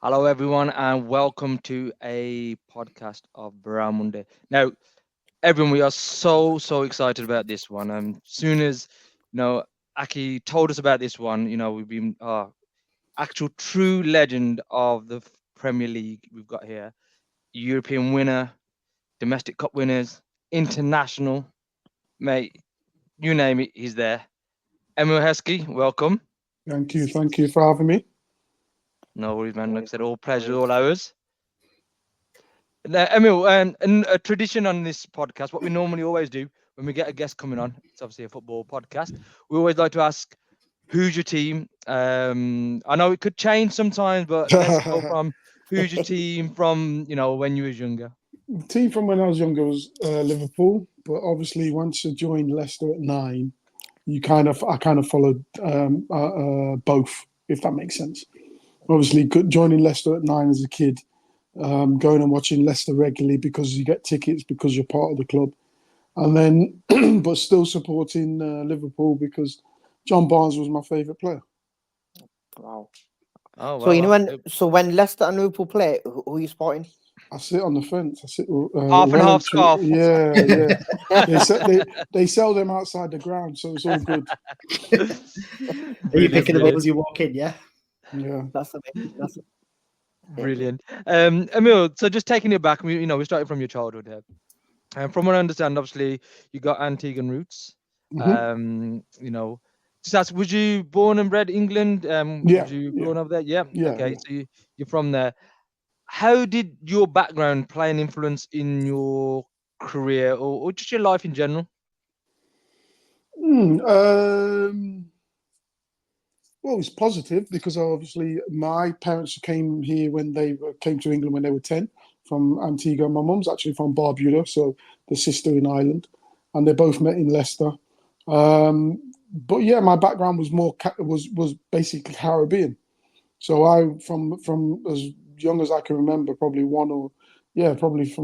Hello, everyone, and welcome to a podcast of Munde. Now, everyone, we are so excited about this one. Soon as Aki told us about this one, we've been actual true legend of the Premier League. We've got here European winner, domestic cup winners, international, mate. You name it, he's there. Emile Heskey, welcome. Thank you for having me. No worries, man. Like I said, all pleasure, all ours. Now, Emil, and a tradition on this podcast, what we normally always do when we get a guest coming on, it's obviously a football podcast, we always like to ask, who's your team? I know it could change sometimes, but let's go from who's your team from, when you was younger? The team from when I was younger was Liverpool, but obviously once I joined Leicester at 9, I kind of followed both, if that makes sense. Obviously, joining Leicester at 9 as a kid, going and watching Leicester regularly because you get tickets because you're part of the club, and then but still supporting Liverpool because John Barnes was my favourite player. Wow. Oh, So when Leicester and Liverpool play, who are you supporting? I sit on the fence. I sit half and half scarf. Yeah. They sell them outside the ground, so it's all good. Are you picking them up as you walk in? Yeah. That's amazing. Brilliant. Emil, so just taking it back, we started from your childhood here. And from what I understand, obviously you got Antiguan roots. Mm-hmm. Just ask, was you born and bred England? Was you born over there? Yeah. Okay, so you're from there. How did your background play an influence in your career or just your life in general? Well, it's positive because obviously my parents came here when they came to England when they were 10 from Antigua. My mum's actually from Barbuda, so the sister in Ireland, and they both met in Leicester. But yeah, my background was was basically Caribbean. So I from as young as I can remember, probably from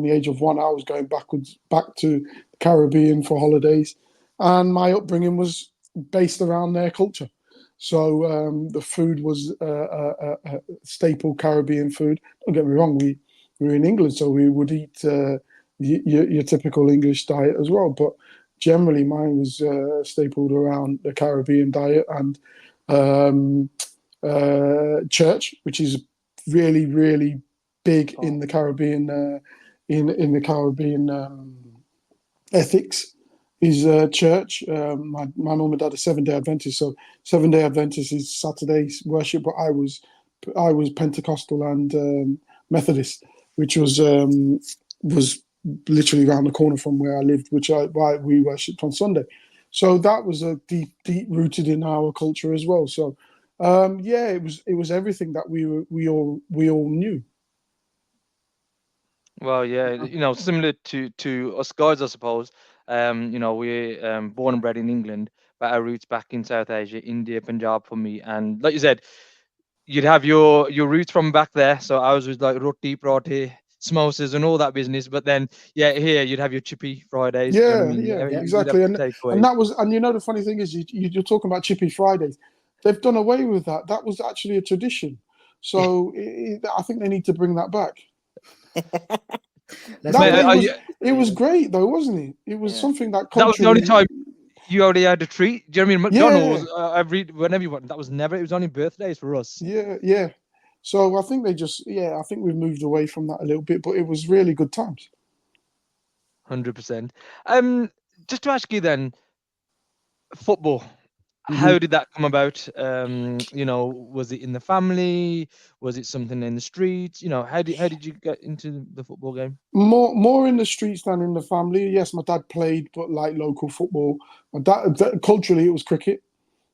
the age of 1, I was going back to the Caribbean for holidays, and my upbringing was based around their culture. So the food was a staple Caribbean food. Don't get me wrong, we were in England, so we would eat your typical English diet as well. But generally, mine was stapled around the Caribbean diet and church, which is really, really big in the Caribbean. In the Caribbean ethics is church. My mum and dad are 7-day Adventists, so 7-day Adventist is Saturday's worship. But I was Pentecostal and Methodist, which was literally around the corner from where I lived, why we worshipped on Sunday. So that was a deep rooted in our culture as well. So it was everything that we all knew. Well, yeah, similar to us guys, I suppose. We're born and bred in England, but our roots back in South Asia, India, Punjab for me. And like you said, you'd have your roots from back there. So ours was like roti, parathe, samosas, and all that business. But then, here you'd have your chippy Fridays. You know what I mean? Exactly. And that was, and the funny thing is, you're talking about chippy Fridays. They've done away with that. That was actually a tradition. So I think they need to bring that back. It was great though, wasn't it? It was something that was the only time you already had a treat. Do you know what I mean? McDonald's, whenever you want, it was only birthdays for us. Yeah. So I think I think we've moved away from that a little bit, but it was really good times. 100%. Just to ask you then, football. How did that come about? Was it in the family? Was it something in the streets? How did you get into the football game? More in the streets than in the family. Yes, my dad played, but like local football. My dad culturally it was cricket,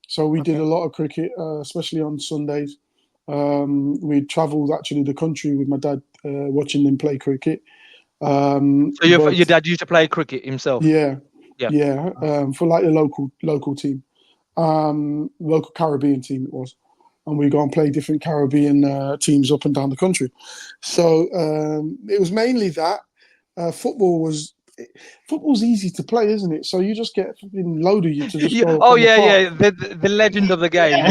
so we did a lot of cricket, especially on Sundays. We travelled actually the country with my dad, watching them play cricket. So your dad used to play cricket himself? Yeah. For like a local team. Local Caribbean team it was, and we go and play different Caribbean teams up and down the country. So it was mainly that football was football's easy to play, isn't it? So you just get fucking load of you to just go Oh on the yeah, park. yeah. The legend of the game,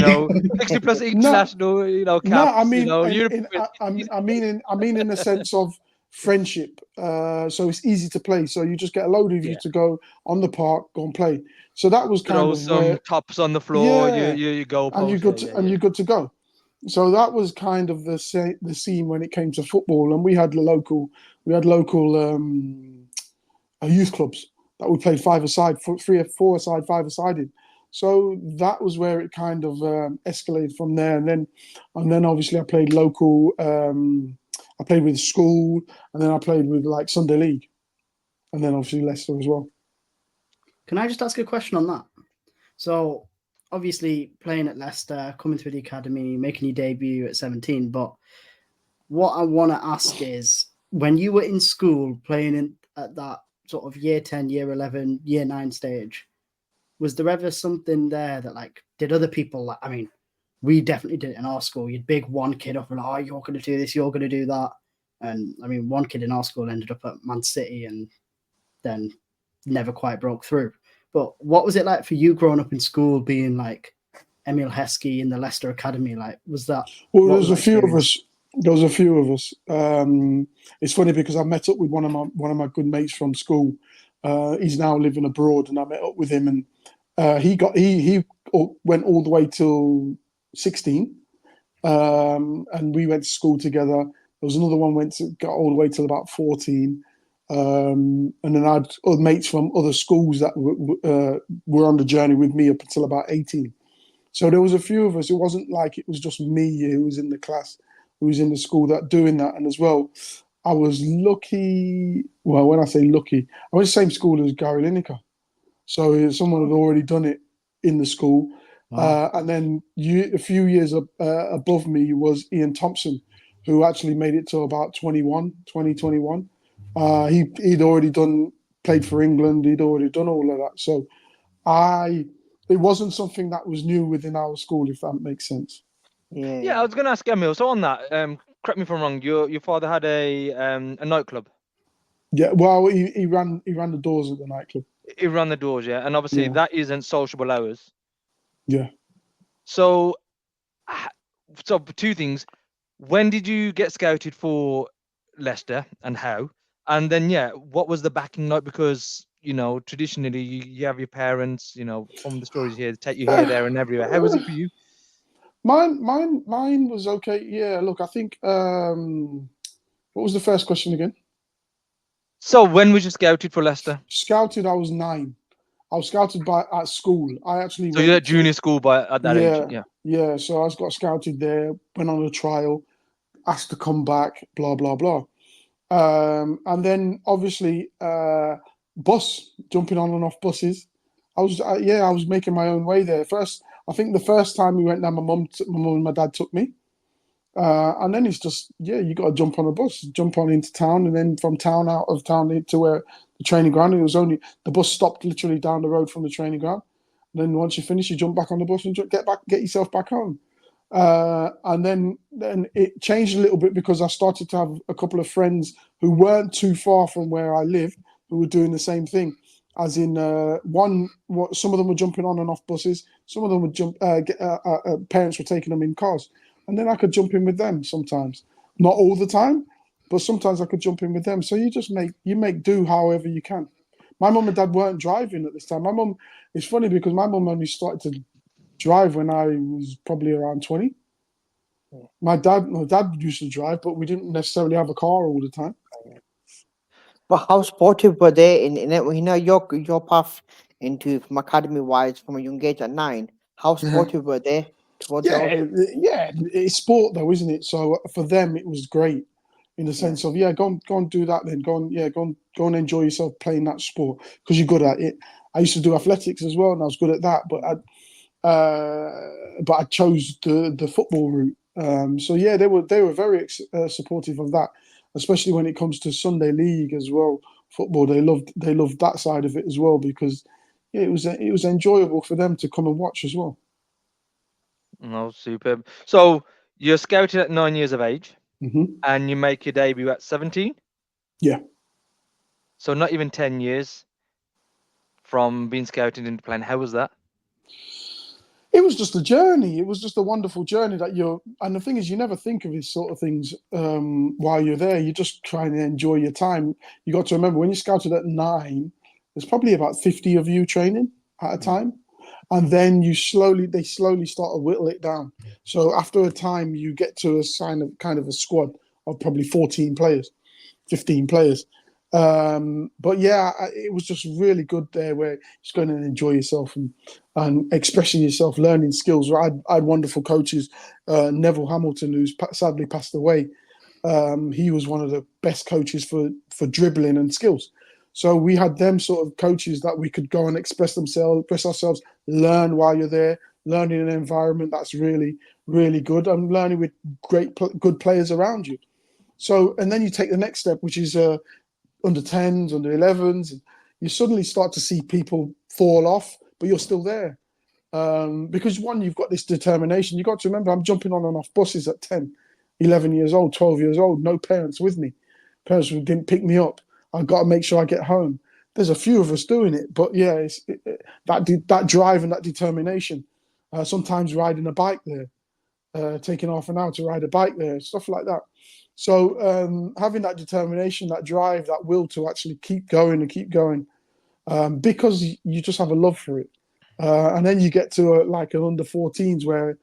60 plus No, international, no, I caps, mean, Europe. I mean in the sense of friendship. So it's easy to play. So you just get a load of you Yeah. to go on the park, go and play. So that was kind Throw of some where, tops on the floor. yeah, You goal and post. Yeah, yeah, you're good to go. So that was kind of the scene when it came to football, and we had local youth clubs that we played five-a-side, three or four-a-side, five-a-side in. So that was where it kind of escalated from there, and then obviously I played local. I played with school, and then I played with like Sunday League, and then obviously Leicester as well. Can I just ask a question on that? So obviously playing at Leicester, coming through the academy, making your debut at 17, but what I want to ask is, when you were in school playing at that sort of year 10, year 11, year 9 stage, was there ever something there that like did other people like, I mean, we definitely did it in our school. You'd big one kid up and like, oh, you're going to do this, you're going to do that. And I mean, one kid in our school ended up at Man City and then never quite broke through. But what was it like for you growing up in school, being like Emile Heskey in the Leicester Academy? Like, was that? Well, what there was was a that few of experience? us. There was a few of us. It's funny because I met up with one of my good mates from school. He's now living abroad, and I met up with him, and he went all the way till 16, and we went to school together. There was another one got all the way till about 14, and then I had other mates from other schools that were on the journey with me up until about 18. So there was a few of us. It wasn't like it was just me who was in the class, who was in the school that doing that. And as well, I was lucky. Well, when I say lucky, I went to the same school as Gary Lineker. So someone had already done it in the school. Wow. And then a few years above me was Ian Thompson, who actually made it to about 2021. He'd already played for England. He'd already done all of that. So it wasn't something that was new within our school, if that makes sense. Yeah, I was going to ask Emil. So on that, correct me if I'm wrong. Your father had a nightclub. Yeah, well, he ran the doors at the nightclub. He ran the doors, yeah, and obviously Yeah, that isn't sociable hours. yeah. So, so two things. When did you get scouted for Leicester and how? And then, yeah, what was the backing like? Because, traditionally you have your parents, from the stories here, take you here, there, and everywhere. How was it for you? Mine was okay. Yeah, look, I think. What was the first question again? So when was you scouted for Leicester? Scouted, I was 9. I was scouted at school. I actually So you're at went to junior school at that age, yeah, yeah. yeah. So I got scouted there. Went on a trial, asked to come back. Blah blah blah. And then obviously jumping on and off buses. I was making my own way there. I think the first time we went there, my mum and my dad took me. And then it's just, you got to jump on a bus, jump on into town, and then from town, out of town to where the training ground. The bus stopped literally down the road from the training ground. And then once you finish, you jump back on the bus and get yourself back home. And then it changed a little bit because I started to have a couple of friends who weren't too far from where I lived who were doing the same thing. As in, some of them were jumping on and off buses. Some of them would parents were taking them in cars, and then I could jump in with them sometimes. Not all the time, but sometimes I could jump in with them. So you make do however you can. My mum and dad weren't driving at this time. It's funny because my mum only started to drive when I was probably around 20. My dad used to drive, but we didn't necessarily have a car all the time. But how supportive were they in it? Your path into from academy wise from a young age at 9. How supportive were they towards Yeah, it? yeah, it's sport though, isn't it? So for them, it was great in the sense of go and do that. Then go and enjoy yourself playing that sport because you're good at it. I used to do athletics as well, and I was good at that. But I chose the football route. So yeah, they were very supportive of that, especially when it comes to Sunday League as well. Football, they loved that side of it as well because it was enjoyable for them to come and watch as well. No, superb. So you're scouted at 9 years of age, Mm-hmm. and you make your debut at 17. Yeah. So not even 10 years from being scouted into playing. How was that? It was just a journey. It was just a wonderful journey that you're. And the thing is, you never think of these sort of things while you're there. You're just trying to enjoy your time. You got to remember when you're scouted at 9, there's probably about 50 of you training at a time, and then they slowly start to whittle it down. So after a time, you get to a kind of a squad of probably 14 players, 15 players. But yeah, it was just really good there, where you're just going to enjoy yourself and expressing yourself, learning skills. I had wonderful coaches. Neville Hamilton, who's sadly passed away, he was one of the best coaches for dribbling and skills. So we had them sort of coaches that we could go and express ourselves, learn while you're there, learn in an environment that's really, really good, and learning with good players around you. So, and then you take the next step, which is under 10s, under 11s, and you suddenly start to see people fall off, but you're still there. Because one, you've got this determination. You got to remember, I'm jumping on and off buses at 10, 11 years old, 12 years old, no parents with me. Parents didn't pick me up. I've got to make sure I get home. There's a few of us doing it, but yeah, that drive and that determination. Sometimes riding a bike there, taking half an hour to ride a bike there, stuff like that. So having that determination, that drive, that will to actually keep going and keep going, because you just have a love for it. And then you get to like an under 14s where,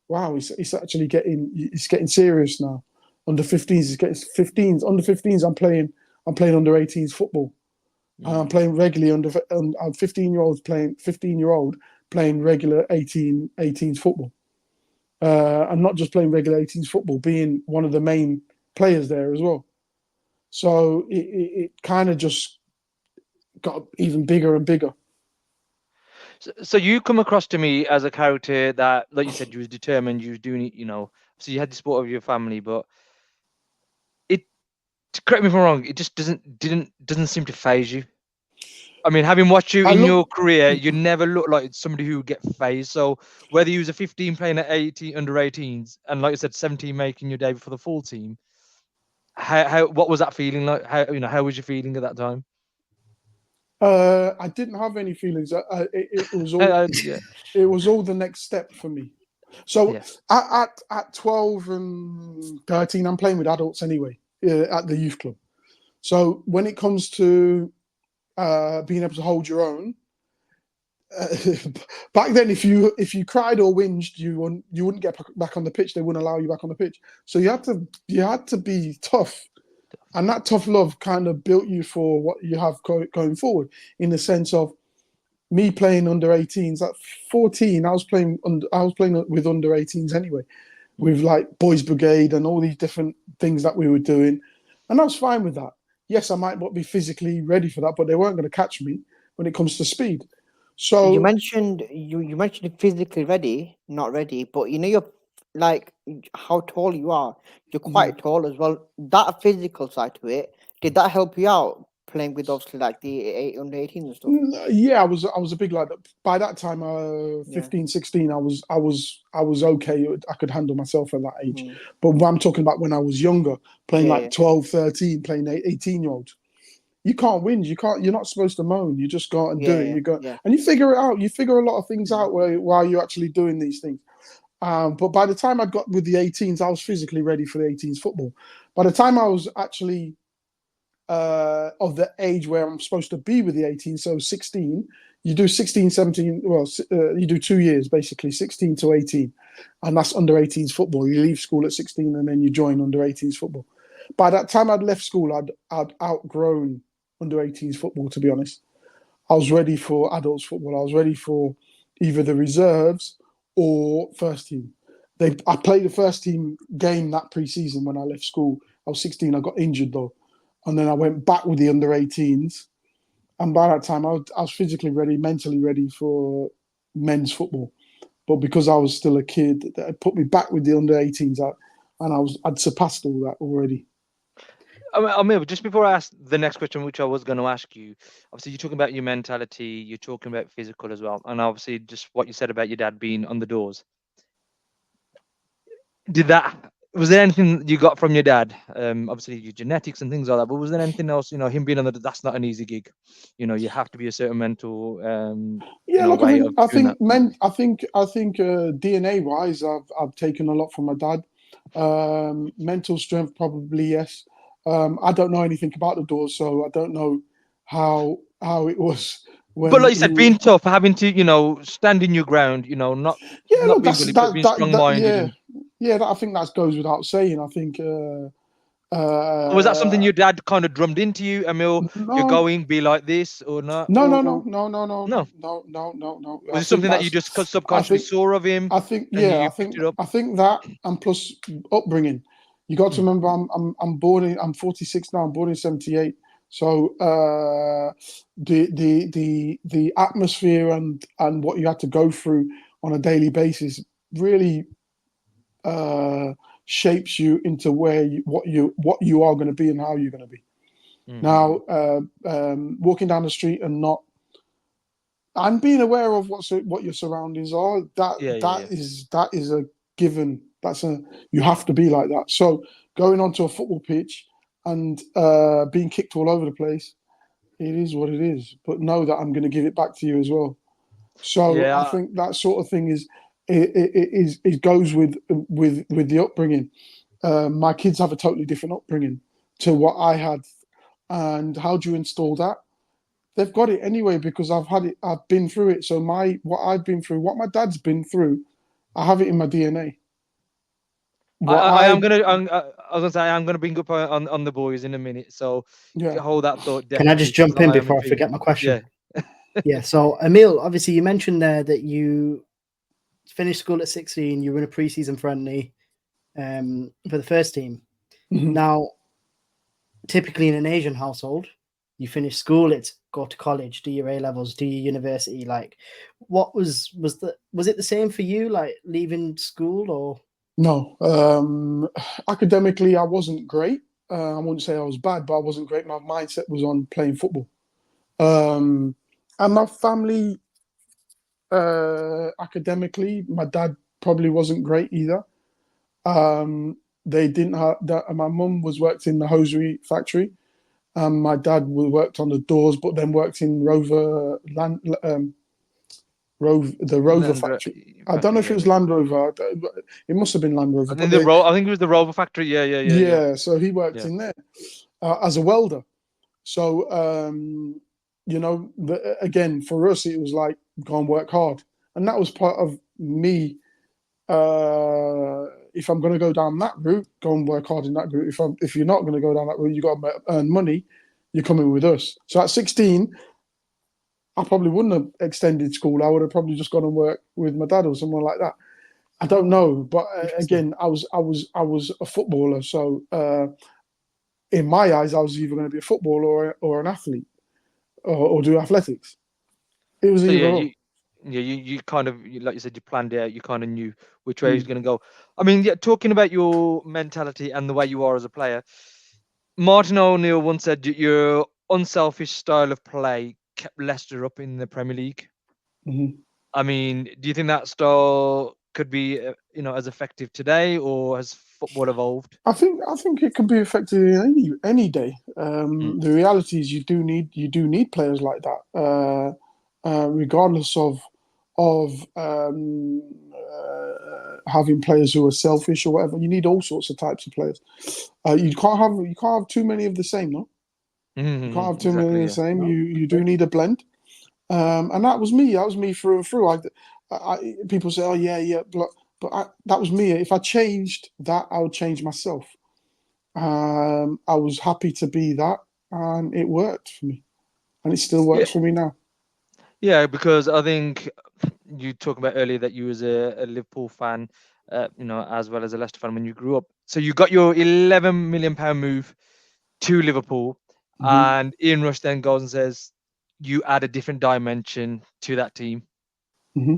wow, it's actually getting serious now. Under 15s, it's getting 15s. Under 15s, I'm playing under 18s football. I'm playing regularly I'm 15-year-old playing regular 18s football. And not just playing regular 18s football, being one of the main players there as well. So it kind of just got even bigger and bigger. So you come across to me as a character that, like you said, you was determined, you was doing it, so you had the support of your family, but it, correct me if I'm wrong, it just doesn't seem to phase you. I mean, having watched you in your career, you never look like somebody who would get phased. So whether you was a 15 playing at 18 under 18s, and like I said, 17 making your debut for the full team, what was that feeling like? How was you feeling at that time? I didn't have any feelings. It was all it was all the next step for me. So at 12 and 13, I'm playing with adults anyway, at the youth club. So when it comes to being able to hold your own, back then, if you cried or whinged, you wouldn't get back on the pitch. They wouldn't allow you back on the pitch. So you had to be tough, and that tough love kind of built you for what you have going forward. In the sense of me playing under 18s at 14, I was playing with under 18s anyway, with like Boys Brigade and all these different things that we were doing, and I was fine with that. Yes, I might not be physically ready for that, but they weren't going to catch me when it comes to speed. So you mentioned physically ready, not ready, but you're like how tall you are. You're quite tall as well. That physical side to it, did that help you out playing with obviously like the under 18 and stuff? Yeah, I was a big lad. By that time, 15, 16, I was okay. I could handle myself at that age. But I'm talking about when I was younger, playing like 12, 13, playing 18-year-olds. You can't win. You're not supposed to moan. You just go out and do it. You go and you figure it out. You figure a lot of things out while you're actually doing these things. But by the time I'd got with the 18s, I was physically ready for the 18s football. By the time I was actually of the age where I'm supposed to be with the 18, so 16, you do 16, 17, you do 2 years, basically, 16 to 18. And that's under 18s football. You leave school at 16 and then you join under 18s football. By that time I'd left school, I'd outgrown under 18s football, to be honest. I was ready for adults football. I was ready for either the reserves or first team. I played the first team game that pre-season when I left school. I was 16. I got injured though. And then I went back with the under 18s. And by that time, I was physically ready, mentally ready for men's football. But because I was still a kid, it put me back with the under 18s. And I'd surpassed all that already. Emile, just before I ask the next question, which I was going to ask you, obviously you're talking about your mentality, you're talking about physical as well, and obviously just what you said about your dad being on the doors. Did that was there anything you got from your dad? Obviously your genetics and things like that, but was there anything else? Him being on that's not an easy gig. You have to be a certain mental, Yeah, look, way of I doing that. think DNA wise, I've taken a lot from my dad. Mental strength, probably yes. I don't know anything about the doors, so I don't know how it was But when like you said, he. being tough, having to, stand in your ground, not Yeah, not look, being that's bullied, but that being that that. strong-minded. Yeah, And yeah, I think that goes without saying. I think. was that something Uh, your dad kind of drummed into you, Emil? You're no, going, be like this or not? no, no, no, Or no, no, no, no? no, no, no, no. Was it something that you just I subconsciously think saw of him I think and yeah, you picked it up? I think that, and plus upbringing. You got to Mm. remember, I'm 46 now. I'm born in 78. So the atmosphere and what you had to go through on a daily basis really shapes you into what you are going to be and how you're going to be. Mm-hmm. Now, walking down the street and being aware of what your surroundings are, Yeah, yeah, that yeah. is a given. You have to be like that. So going onto a football pitch and being kicked all over the place, it is what it is. But know that I'm going to give it back to you as well. So I Yeah, think that sort of thing it goes with the upbringing. My kids have a totally different upbringing to what I had, and how do you install that? They've got it anyway because I've had it. I've been through it. So what I've been through, what my dad's been through, I have it in my DNA. What I am I gonna. I was gonna say I'm gonna bring up on the boys in a minute. So yeah. hold that thought Can I definitely just because jump in I am before I intrigued. forget my question? Yeah. Yeah. So, Emile, obviously, you mentioned there that you finished school at 16. You were in a preseason friendly for the first team. Mhm. Now, typically in an Asian household, you finish school, it's go to college, do your A levels, do your university. Like, what was it the same for you? Like leaving school or? No, academically I wasn't great. I wouldn't say I was bad, but I wasn't great. My mindset was on playing football. And my family, academically, my dad probably wasn't great either. They didn't have that. My mum was worked in the hosiery factory. My dad worked on the doors, but then worked in the Rover Land factory. I don't know factory. if it Yeah, was yeah. Land Rover. It must have been Land Rover. I But think they, I think it was the Rover factory. Yeah, yeah, yeah, yeah. yeah, so he worked Yeah. in there as a welder. So again, for us, it was like go and work hard, and that was part of me. If I'm going to go down that route, go and work hard in that route. If you're not going to go down that route, you got to earn money. You're coming with us. So at 16, I probably wouldn't have extended school. I would have probably just gone and worked with my dad or someone like that. I don't know, but Interesting. again, I was a footballer, so in my eyes, I was either going to be a footballer or an athlete or do athletics. It was So either yeah, or. you kind of like you said, you planned it out. You kind of knew which way he was Mm. going to go. I mean, yeah, talking about your mentality and the way you are as a player, Martin O'Neill once said that your unselfish style of play kept Leicester up in the Premier League. Mhm. I mean, do you think that style could be, as effective today, or has football evolved? I think it could be effective in any day. Mm. The reality is you do need players like that, regardless of having players who are selfish or whatever. You need all sorts of types of players. You can't have too many of the same. No, you can't have too many Exactly. of the Yeah. same. No, You do great. need a blend. And that was me. That was me through and through. People say, "Oh yeah, yeah," but that was me. If I changed that, I would change myself. I was happy to be that, and it worked for me, and it still Yeah. works for me now. Yeah. Because I think you talked about earlier that you was a Liverpool fan, as well as a Leicester fan when you grew up. So you got your 11 million pound move to Liverpool, Hmm. and Ian Rush then goes and says you add a different dimension to that team. Hmm.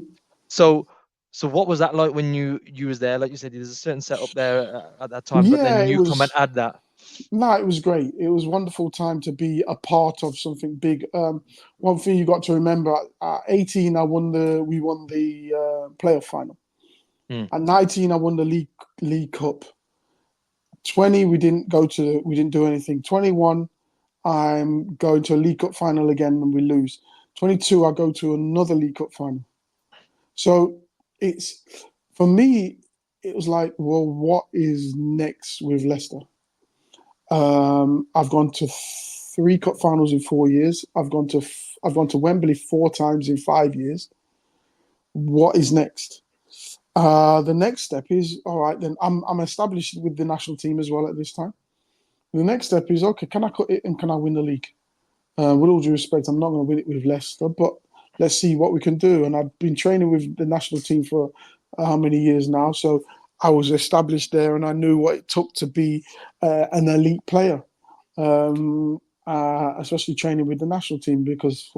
So, so what was that like when you was there? Like you said, there's a certain setup there at that time, but Yeah, then it you come and was. add that. No, it was great. It was a wonderful time to be a part of something big. One thing you got to remember: at 18, we won the playoff final. Mm. At 19, I won the league cup. 20, we didn't do anything. 21, I'm going to a League Cup final again and we lose. 22, I go to another League Cup final. So for me, it was like, well, what is next with Leicester? I've gone to 3 cup finals in 4 years. I've gone to Wembley 4 times in 5 years. What is next? The next step is, all right, then I'm established with the national team as well at this time. The next step is, okay, can I cut it and can I win the league? With all due respect, I'm not going to win it with Leicester, but let's see what we can do. And I've been training with the national team for how many years now? So I was established there and I knew what it took to be an elite player, especially training with the national team, because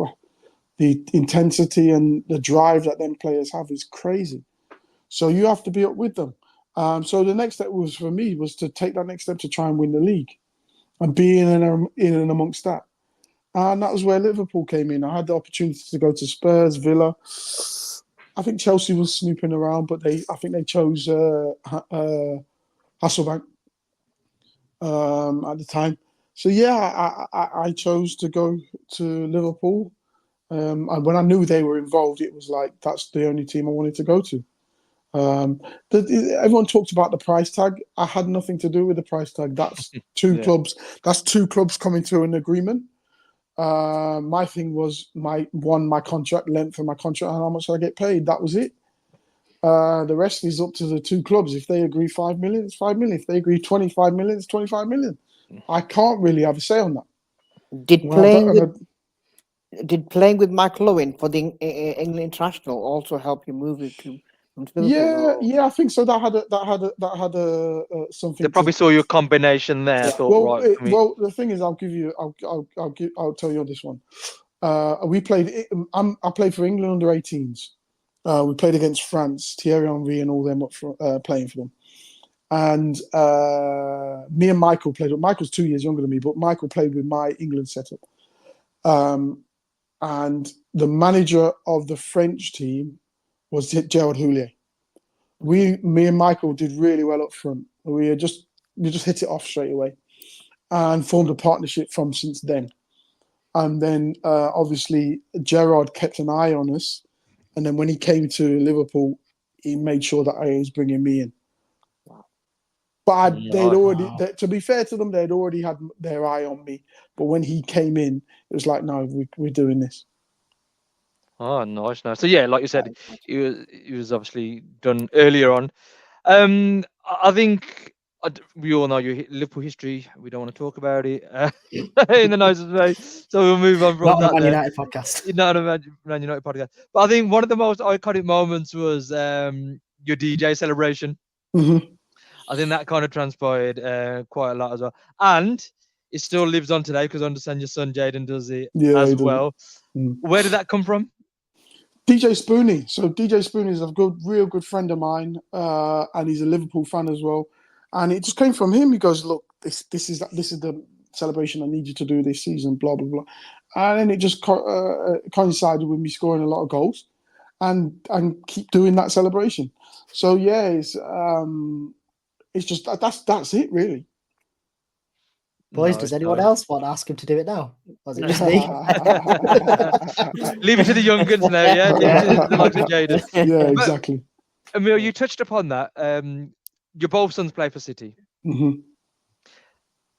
the intensity and the drive that them players have is crazy. So you have to be up with them. So the next step for me was to take that next step to try and win the league and be in and amongst that. And that was where Liverpool came in. I had the opportunity to go to Spurs, Villa. I think Chelsea was snooping around, but I think they chose Hasselbank at the time. So yeah, I chose to go to Liverpool. And when I knew they were involved, it was like that's the only team I wanted to go to. Everyone talked about the price tag. I had nothing to do with the price tag. That's two clubs. That's 2 clubs coming to an agreement. My thing was my contract length and my contract and how much I get paid. That was it. The rest is up to the 2 clubs. If they agree 5 million, it's 5 million. If they agree 25 million, it's 25 million. I can't really have a say on that. Did playing with Michael Owen for the England international also help you move it to Liverpool? Yeah, I think so. That had something. They probably saw your combination there. Yeah. Thought, well, the thing is, I'll tell you on this one. I played for England under 18s. We played against France, Thierry Henry and all them up for, playing for them. And me and Michael played. Michael's 2 years younger than me, but Michael played with my England setup. And the manager of the French team was Gerard Houllier. Me and Michael did really well up front. We just hit it off straight away and formed a partnership from since then. And then obviously Gerard kept an eye on us. And then when he came to Liverpool, he made sure that I was bringing me in. But to be fair to them, they'd already had their eye on me. But when he came in, it was like, no, we're doing this. Oh, nice. So yeah, like you said, it was obviously done earlier on. I think we all know your Liverpool history. We don't want to talk about it in the nicest way. So we'll move on from that. Not a Man United podcast. Not a Man United podcast. But I think one of the most iconic moments was your DJ celebration. Mm-hmm. I think that kind of transpired quite a lot as well. And it still lives on today because I understand your son Jaden does it as well. Where did that come from? DJ Spoonie. So DJ Spoonie is a real good friend of mine, and he's a Liverpool fan as well. And it just came from him. He goes, "Look, this is the celebration I need you to do this season." Blah blah blah. And then it just coincided with me scoring a lot of goals, and keep doing that celebration. So yeah, it's just that's it really. Boys, does anyone else want to ask him to do it now? Was it just me? Leave it to the young guns now, yeah? Leave it to the likes of Jaden. Yeah, exactly. Emile, you touched upon that. Your both sons play for City. Mm-hmm.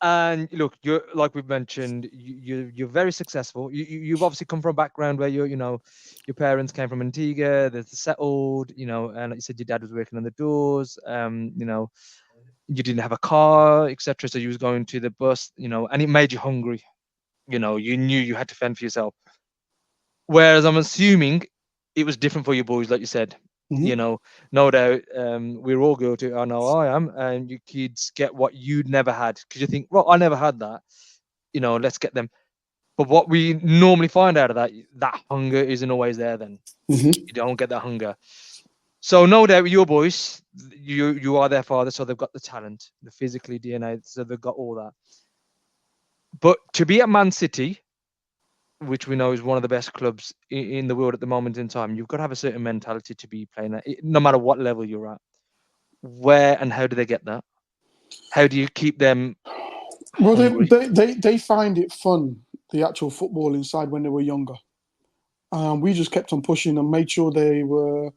And look, you're like we've mentioned, you're very successful. You've obviously come from a background where your parents came from Antigua, they're settled, and like you said, your dad was working on the doors, you didn't have a car, etc. So you was going to the bus, and it made you hungry. You knew you had to fend for yourself. Whereas I'm assuming it was different for you boys, like you said. Mm-hmm. No doubt, we're all guilty. I know I am, and you kids get what you never had because you think, well, I never had that. Let's get them. But what we normally find out of that hunger isn't always there. Then you don't get that hunger. So no doubt, your boys, you are their father, so they've got the talent, the physically DNA, so they've got all that. But to be at Man City, which we know is one of the best clubs in the world at the moment in time, you've got to have a certain mentality to be playing at, no matter what level you're at. Where and how do they get that? How do you keep them Well, hungry? they find it fun, the actual football inside when they were younger. We just kept on pushing and made sure they were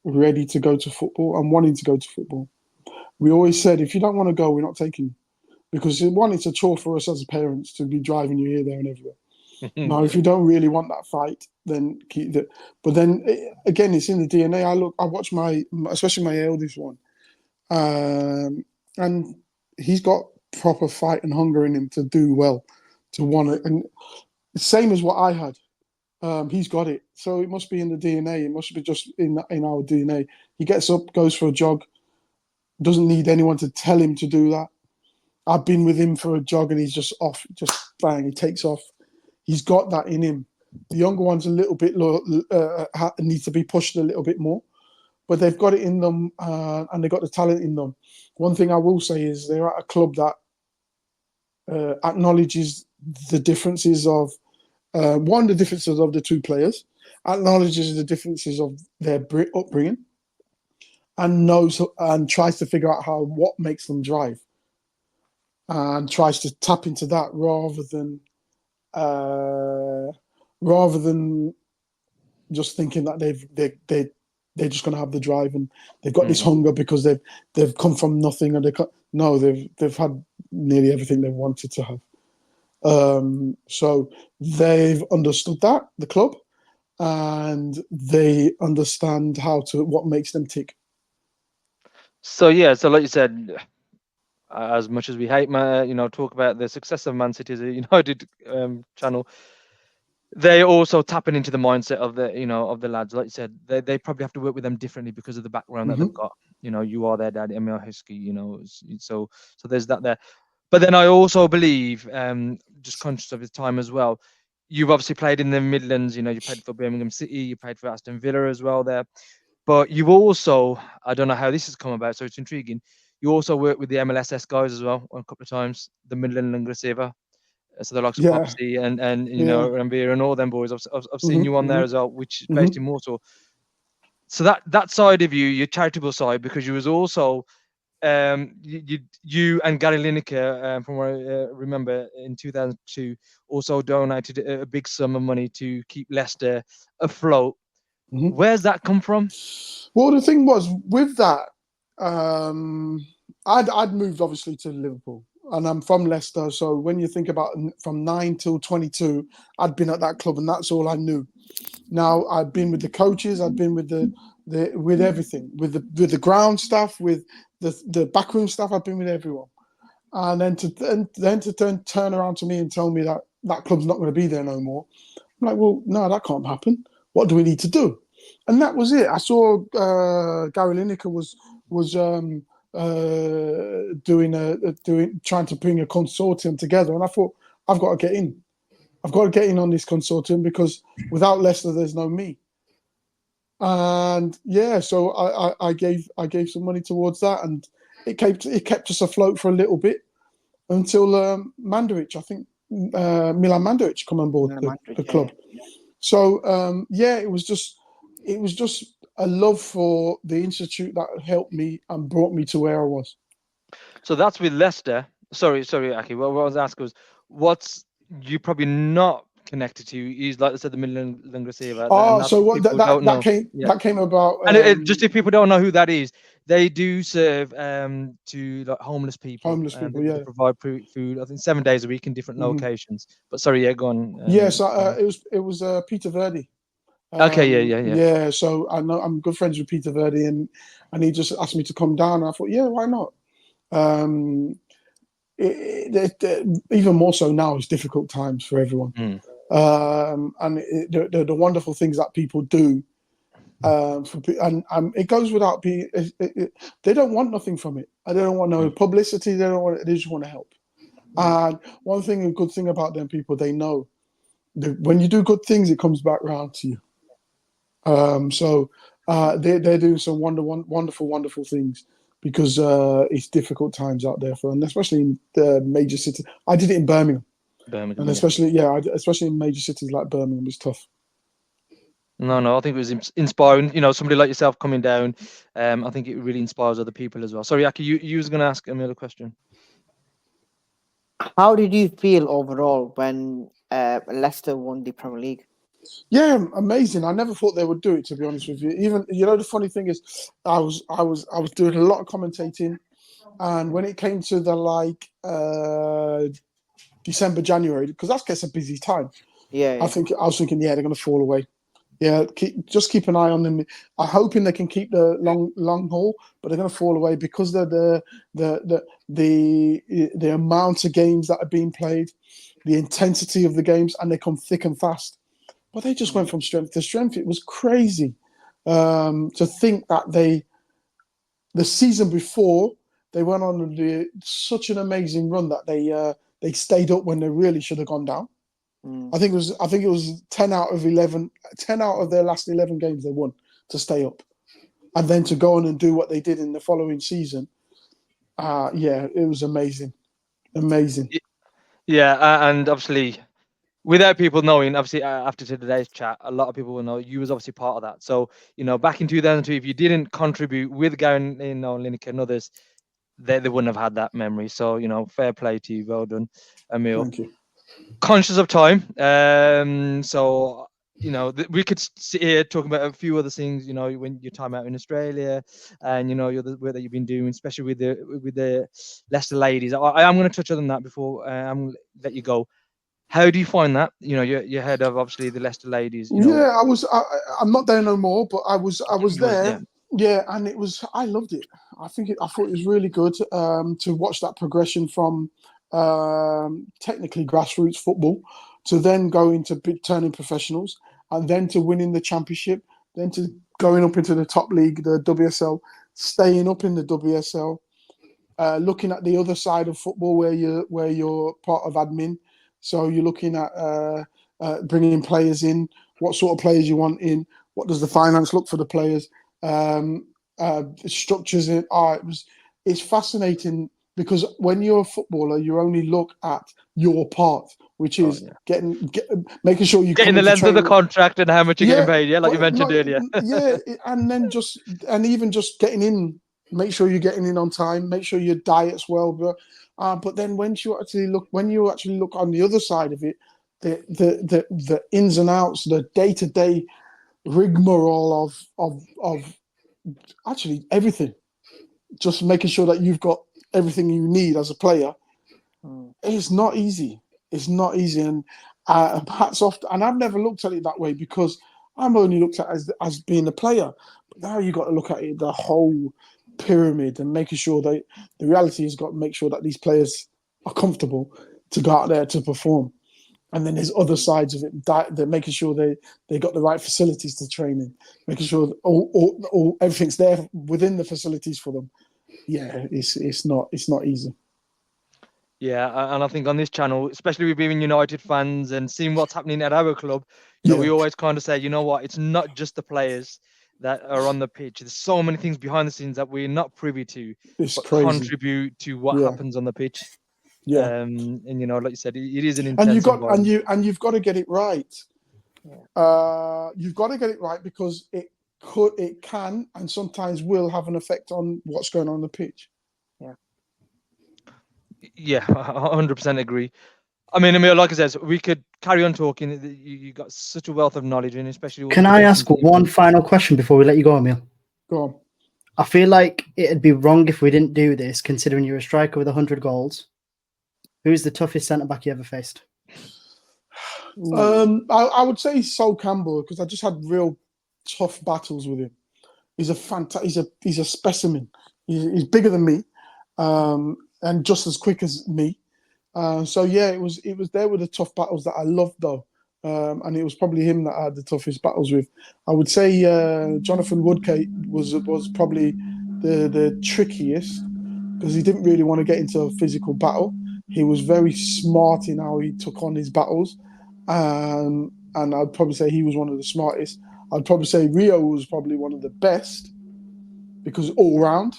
ready to go to football and wanting to go to football. We always said, if you don't want to go, we're not taking you. Because one, it's a chore for us as parents to be driving you here, there, and everywhere. Now, if you don't really want that fight, then keep it. But then again, it's in the DNA. I watch especially my eldest one, and he's got proper fight and hunger in him to do well, to want it, and same as what I had. He's got it, so it must be in the DNA. It must be just in our DNA. He gets up, goes for a jog, doesn't need anyone to tell him to do that. I've been with him for a jog, and he's just off, just bang, he takes off. He's got that in him. The younger ones a little bit need to be pushed a little bit more, but they've got it in them, and they've got the talent in them. One thing I will say is they're at a club that acknowledges the differences of the differences of the two players, acknowledges the differences of their upbringing, and knows and tries to figure out what makes them drive, and tries to tap into that rather than just thinking that they're just going to have the drive and they've got this hunger because they've come from nothing, and they've had nearly everything they wanted to have. So they've understood that, the club, and they understand what makes them tick. So yeah, so like you said, as much as we hate talk about the success of Man City's United channel, they also tapping into the mindset of the lads. Like you said, they probably have to work with them differently because of the background that they've got. You are their dad, Emile Heskey. So there's that there. But then I also believe, just conscious of his time as well, you've obviously played in the Midlands. You played for Birmingham City, you played for Aston Villa as well there. But you've also, I don't know how this has come about, so it's intriguing. You also worked with the MLSS guys as well a couple of times, the Midland and Receiver. So the likes of Popsy and Rambir and all them boys. I've seen you on there as well, which is based in Warsaw. So that side of you, your charitable side, because you was also you and Gary Lineker, from what I remember, in 2002, also donated a big sum of money to keep Leicester afloat. Where's that come from? Well, the thing was with that, I'd moved obviously to Liverpool, and I'm from Leicester. So when you think about from 9 till 22, I'd been at that club, and that's all I knew. Now I've been with the coaches, I've been with with everything, with the ground staff, with the backroom staff. I've been with everyone, and then to turn around to me and tell me that club's not going to be there no more. I'm like, well, no, that can't happen. What do we need to do? And that was it. I saw Gary Lineker was trying to bring a consortium together, and I thought, I've got to get in. I've got to get in on this consortium because without Leicester, there's no me. And yeah, so I gave some money towards that, and it kept us afloat for a little bit until Mandaric, I think Milan Mandaric come on board the club. Yeah. So it was just a love for the institute that helped me and brought me to where I was. So that's with Leicester. Sorry, Aki. What I was asking was, what's you probably not connected to is, like I said, the Midland Receiver. So what that came about. And just if people don't know who that is, they do serve to like homeless people. They provide food. I think 7 days a week in different locations. But sorry, go on. It was Peter Verdi. Okay, yeah. Yeah, so I'm good friends with Peter Verdi, and he just asked me to come down, and I thought, yeah, why not? Even more so now, it's difficult times for everyone. And the wonderful things that people do, it goes without being. They don't want nothing from it. They don't want no publicity. They don't want. They just want to help. And a good thing about them people, they know that when you do good things, it comes back round to you. So they're doing some wonderful things. Because it's difficult times out there and especially in the major cities. I did it in Birmingham, and especially in major cities like Birmingham, it's tough. No, I think it was inspiring. You know, somebody like yourself coming down. I think it really inspires other people as well. Sorry, Aki, you was going to ask another question. How did you feel overall when Leicester won the Premier League? Yeah, amazing. I never thought they would do it, to be honest with you. Even the funny thing is, I was doing a lot of commentating, and when it came to the December, January, because that gets a busy time. Yeah, I was thinking, yeah, they're going to fall away. Yeah, just keep an eye on them. I'm hoping they can keep the long haul, but they're going to fall away because the amount of games that are being played, the intensity of the games, and they come thick and fast. But they just went from strength to strength. It was crazy to think that the season before they went on such an amazing run that they stayed up when they really should have gone down. I think it was 10 out of 11, 10 out of their last 11 games they won to stay up, and then to go on and do what they did in the following season. Yeah, it was amazing. Yeah, and obviously, without people knowing, obviously, after today's chat, a lot of people will know you was obviously part of that. So, you know, back in 2002, if you didn't contribute with Gary, Lineker and others, they wouldn't have had that memory. So, you know, fair play to you. Well done, Emile. Thank you. Conscious of time. So, you know, we could sit here talking about a few other things, you know, when your time out in Australia and, you know, the work that you've been doing, especially with the Leicester ladies. I am going to touch on that before I'm going to let you go. How do you find that? You know, you're head of obviously the Leicester ladies. You know, Yeah, I'm not there no more, but I was there. Yeah. And I loved it. I thought it was really good to watch that progression from technically grassroots football to then going to turning professionals, and then to winning the championship, then to going up into the top league, the WSL, staying up in the WSL, looking at the other side of football where you're part of admin. So you're looking at bringing in players in, what sort of players you want in, what does the finance look for the players, structures in. It's fascinating because when you're a footballer, you only look at your part, which is making sure you getting the length of the contract and how much you're getting paid. Yeah, like you mentioned earlier. And even just getting in. Make sure you're getting in on time. Make sure your diet's well. But then when you actually look on the other side of it, the ins and outs, the day-to-day rigmarole of actually everything, just making sure that you've got everything you need as a player. It's not easy. And hats off. And I've never looked at it that way because I'm only looked at as being a player. But now you've got to look at it the whole pyramid and making sure that the reality has got to make sure that these players are comfortable to go out there to perform. And then there's other sides of it. They're making sure they got the right facilities to train in, making sure all everything's there within the facilities for them. Yeah, it's not easy. Yeah, and I think on this channel, especially with being United fans and seeing what's happening at our club, you know, we always kind of say, you know what, it's not just the players that are on the pitch. There's so many things behind the scenes that we're not privy to, but crazy. Contribute to what happens on the pitch. Yeah, and you know, like you said, it is an intense and you've got to get it right. You've got to get it right because it can and sometimes will have an effect on what's going on the pitch. Yeah, 100% agree. I mean, Emile, like I said, we could carry on talking. You got such a wealth of knowledge, and especially. Can I ask one final question before we let you go, Emile? Go on. I feel like it'd be wrong if we didn't do this, considering you're a striker with 100 goals. Who's the toughest centre back you ever faced? I would say Sol Campbell because I just had real tough battles with him. He's a specimen. He's bigger than me, and just as quick as me. So yeah, it was there with the tough battles that I loved though, and it was probably him that I had the toughest battles with. I would say Jonathan Woodgate was probably the trickiest because he didn't really want to get into a physical battle. He was very smart in how he took on his battles, and I'd probably say he was one of the smartest. I'd probably say Rio was probably one of the best because all round,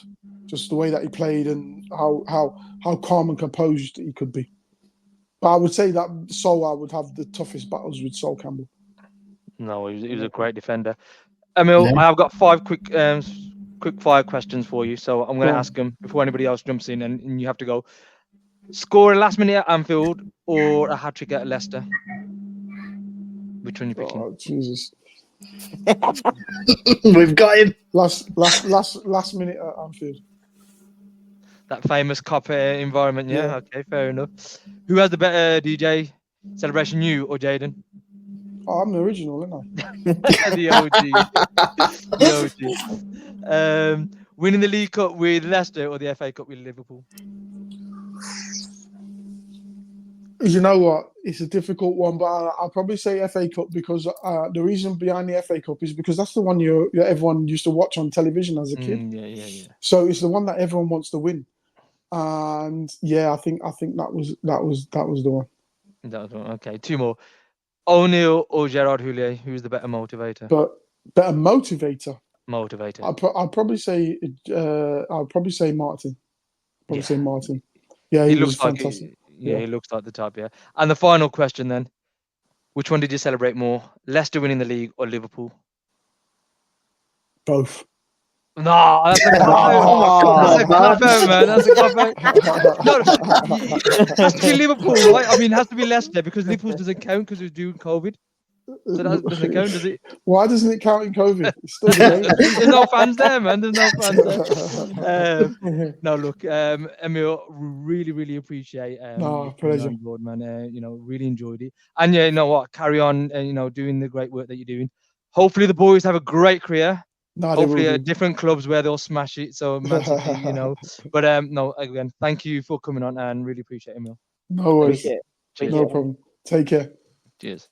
just the way that he played and how calm and composed he could be. But I would say that I would have the toughest battles with Sol Campbell. No, he was a great defender. Emile, Yeah. I have got 5 quick fire questions for you. So I'm going Go to on. ask them before anybody else jumps in, and you have to go. Score a last minute at Anfield or a hat trick at Leicester? Which one are you picking? Oh Jesus! We've got him. Last minute at Anfield. That famous cop environment, yeah? Yeah. Okay, fair enough. Who has the better DJ celebration, you or Jaden? Oh, I'm the original, isn't I? The OG. The OG. Winning the League Cup with Leicester or the FA Cup with Liverpool? You know what? It's a difficult one, but I'll probably say FA Cup because the reason behind the FA Cup is because that's the one everyone used to watch on television as a kid. Yeah. So it's the one that everyone wants to win. And yeah, I think that was the one. That was one. Okay, 2 more. O'Neill or Gerard Houllier? Who's the better motivator? But better motivator. Motivator. I'd probably say Martin. Yeah. Say Martin. Yeah, He he was looks like fantastic. he looks like the type, yeah. And the final question then. Which one did you celebrate more? Leicester winning the league or Liverpool? Both. No, that's a cop out, man. That's a cop out. No, it has to be Liverpool, right? I mean, it has to be Leicester because Liverpool doesn't count because it was during COVID. So that doesn't count, does it? Why doesn't it count in COVID? It's still the There's no fans there, man. There's no fans there. No, look, Emile, really appreciate you coming pleasure. on board, man. Really enjoyed it. And yeah, you know what? Carry on, doing the great work that you're doing. Hopefully, the boys have a great career. Hopefully, at different clubs where they'll smash it. So, Man City, But no, again, thank you for coming on and really appreciate it, Emile. No worries. Appreciate it. No problem. Take care. Cheers.